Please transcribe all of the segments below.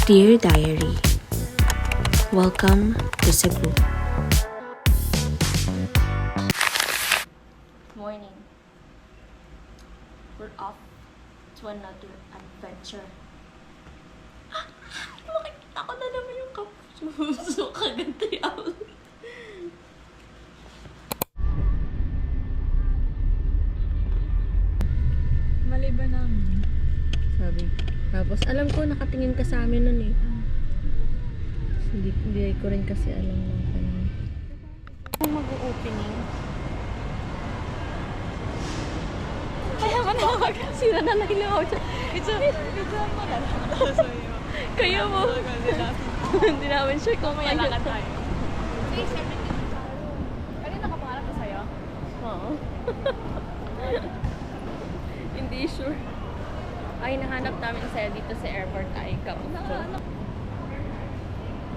Dear Diary, welcome to Cebu. Morning. We're off to another adventure. Makikita ko na naman yung kapuso. Kaganda yan. Mali ba namin? Sabi. Tapos, alam ko, nakatingin ka sa amin nun eh. Hindi ko rin kasi alam na kanya. Kung mag-opening. Kaya ka na sila na nailaw siya. It's mo na. Kaya mo. Hindi namin sure kung may lakad tayo. Say, 17 tayo. Ano yung nakapangarap ko sa'yo? Oo. Hindi sure. Ay, nahanap namin sa'yo dito sa airport ay kapag. Nahanap.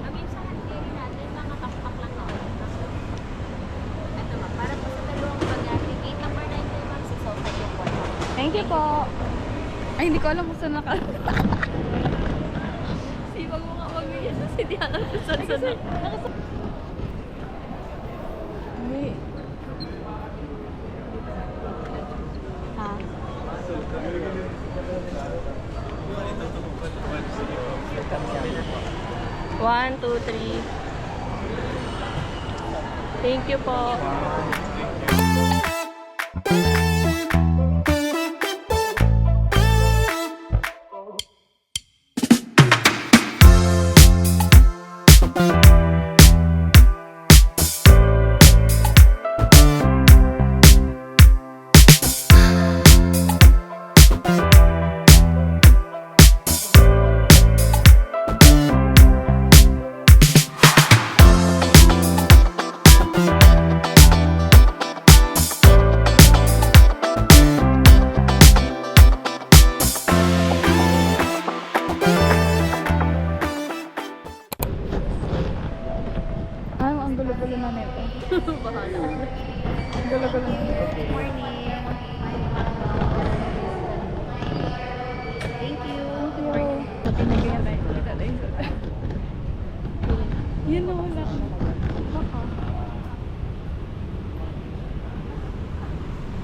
Sa handling natin, mga takpak lang na oras. Ito ma, para po sa dalawang bagay, gate number 9 kayo ma'am, 605 yung port. Thank you po. Ay, hindi ko alam kung saan naka... Sipag mo nga mag-video sa hindi alam kung saan saan. Hindi. Ha? One, two, three. Thank you po. Ang gulo-gulo na nito. Bahala. Ang gulo-gulo na nito. Morning. Thank you. Pinagyan tayo. Kita tayo. Yan na wala. Baka.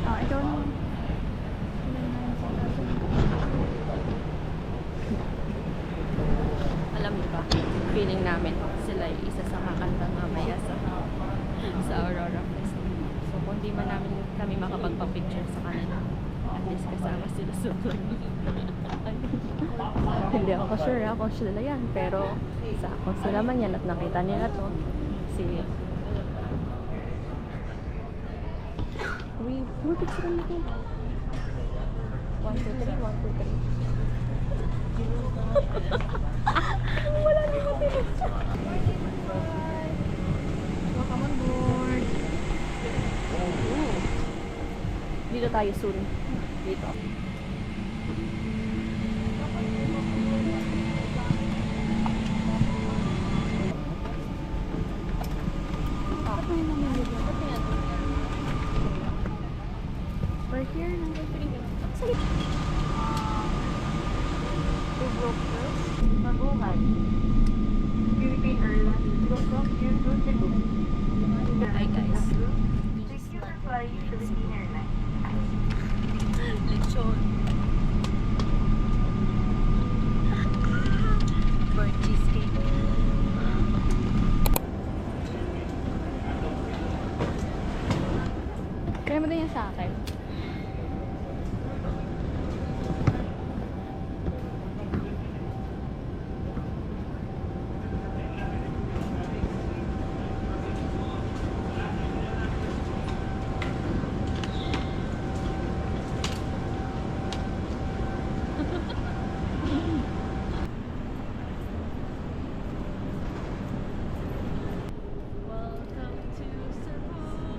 Ikaw na. Alam niyo ba, feeling namin sila yung isa sa kakanta mamaya sa Aurora Festival. So kung di man namin kami makapagpa-picture sa kanila, at least kasama sila sa vlog. Hindi ako sure kung sila yan, pero kung sila man yan at nakita nila to, si... Uy, picture nito. 1, 2, 3, 1, 2, 3. Wala na ko pinagsa. Welcome on board. Dito tayo soon. Dito. We're here na. Maguhan. Philippine Airlines welcomes you to Cebu. Hi guys. Thank you for flying Philippine Airlines. Lechon. Bird cheesecake. Kaya mo din yan sa akin. Welcome to Cebu.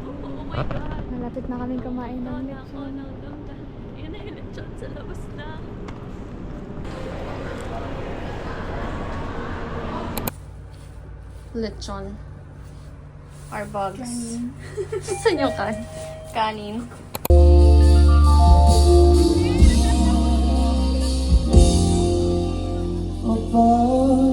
Oh my God. Malapit na kaming kumain ng Wala ako lechon. ng damdam. Yun na yung lechon sa labas na. Lechon. Our bugs. Saan yung kanin? Apart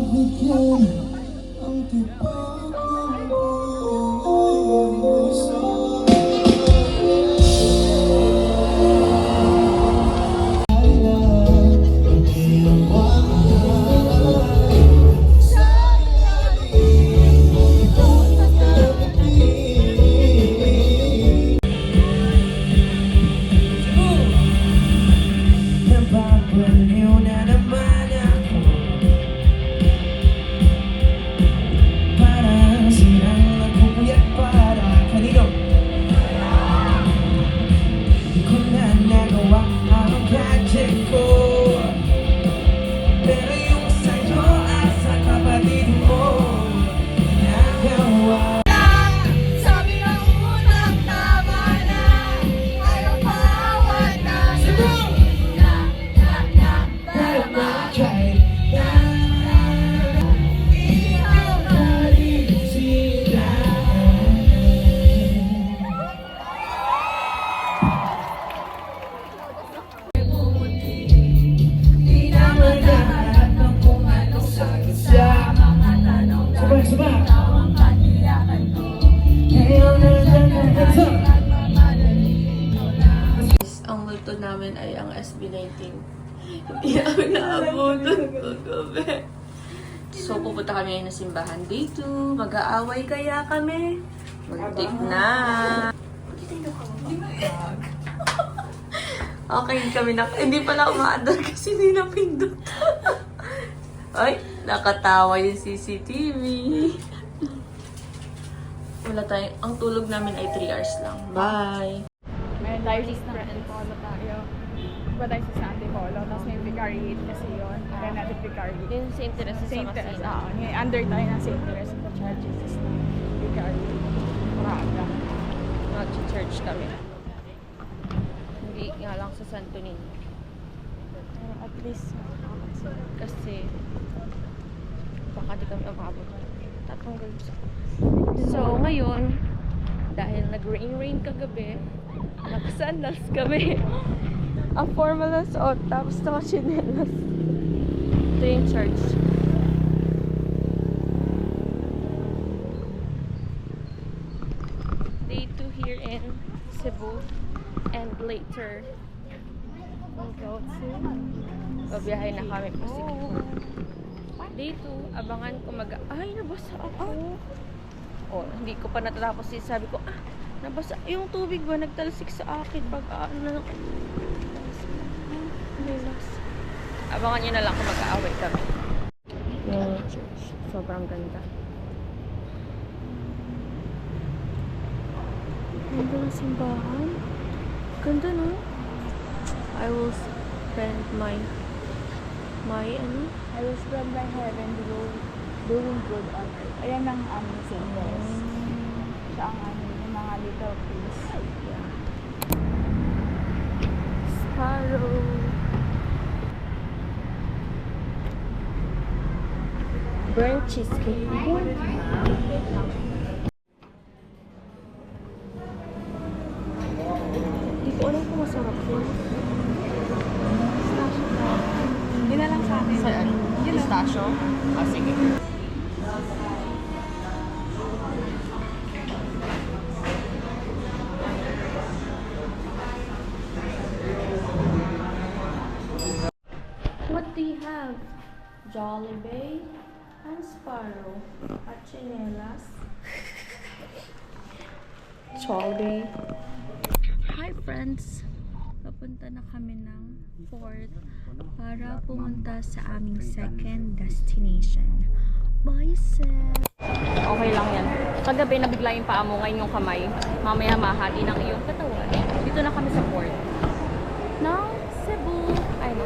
namin ay ang SB19. Hindi namin naabutan kagabi. So, pupunta kami ngayon na simbahan. Day 2. Mag-aaway kaya kami. Mag-tip na. Okay, kami na. Hindi pala umaandar kasi hindi napindot. Ay, nakatawa yung CCTV. Wala tayo. Ang tulog namin ay 3 hours lang. Bye! May diocese na Antipolo tayo. Iba tayo sa Antipolo. Tapos may Vicariate kasi yun. Kaya natin Vicariate. Yung St. Teresa sa St. Teresa. Casino. Under tayo ng St. Teresa sa Church Jesus na Vicariate. Praga. Mag-church kami. Hindi nga lang sa Santo Niño. Pero at least, Kasi baka di kami umabot. Tatanggal sa... So, ngayon, dahil nag-rain kagabi, naka-sandals kami. Ang formalas o tapos naka-chinelas. Ito yung church. Day 2 here in Cebu. And later, we'll go to babiyahe na kami po Cebu. Day 2, abangan ko ay, nabasa ako. Oh, hindi ko pa natatapos. Sabi ko, nabasa. Yung tubig ba nagtalsik sa akin pag nilas. Abangan nyo na lang kung mag-aaway kami. Yung church. Sobrang ganda. Ganda ng simbahan. Ganda, no? I will spend my I will spend my heaven doing good on earth. Ayan ang St. Teresa. Siya ang yung mga little things. Yeah. Sparrow. Burnt cheesecake. Hindi ko alam kung masarap yun. Hindi na lang sa atin. Saan? Pistachio? Sige. What do you have? Jollibee and Sparrow at chinelas. Jollibee. Hi friends! Papunta na kami ng Fort para pumunta sa aming second destination. Bye, Seth! Okay lang yan. Kagabi nabigla yung paa mo, ngayon yung kamay. Mamaya mahati ng iyong katawan. Dito na kami sa port. Now, Cebu. Ay no.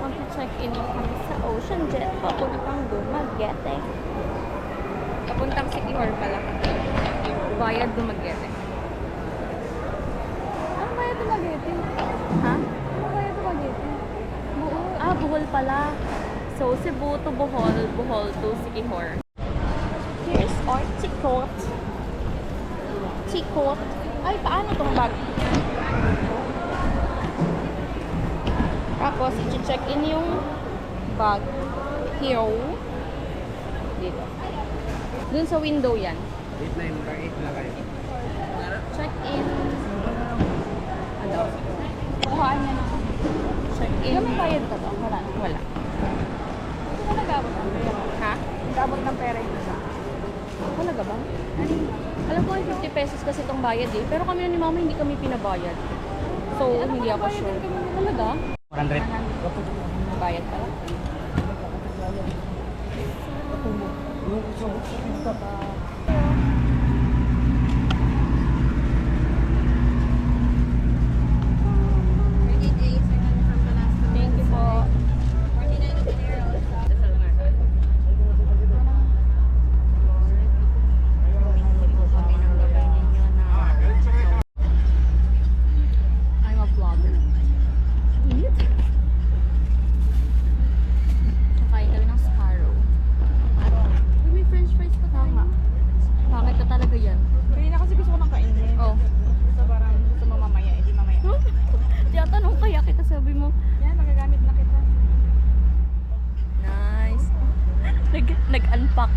Mag-check-in na kami sa Ocean Jet. Papuntang Dumaguete. Papuntang Siquijor pala. Bayad Dumaguete. Ano bayad Dumaguete? Ha? Ano bayad Dumaguete? Buhol. Buhol pala. So, Cebu to Bohol, Bohol to Siquijor. Here's our ticket. Ticket. Ay, paano tong bag? Tapos, i-check in yung bag. Here. Dito. Dun sa window yan. 8 na kayo. Check in. Ano? Kuhaan niya na. Check in. Yung bayad ka to? Wala. Wala. Ito ka nag-abot ng pera. Ha? Nag-abot ng pera yung isa. Talaga ba? Alam ko ay 50 pesos kasi itong bayad eh. Pero kami na ni mama hindi kami pinabayad. So, hindi ako sure. Talaga? 100. Bayad pala. Thank you po. I'm a vlogger. Init. Kakain kami ng Sparrow. Uy, may french fries pa tayo. Bakit ka talaga yan? Hindi na kasi gusto ko nang kainin. Oh. So parang gusto mo mamaya, hindi mamaya. Tinatanong kaya kita, sabi mo. Yan, magagamit na kita. Nice. Nag-unpack.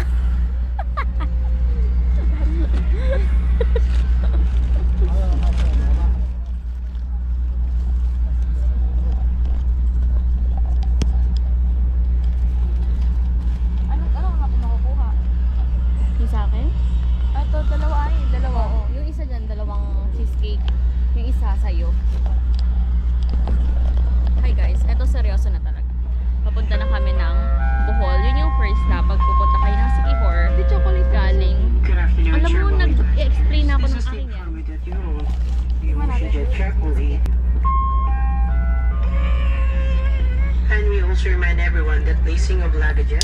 to remind everyone that placing of luggages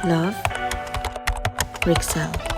Love, Rixel.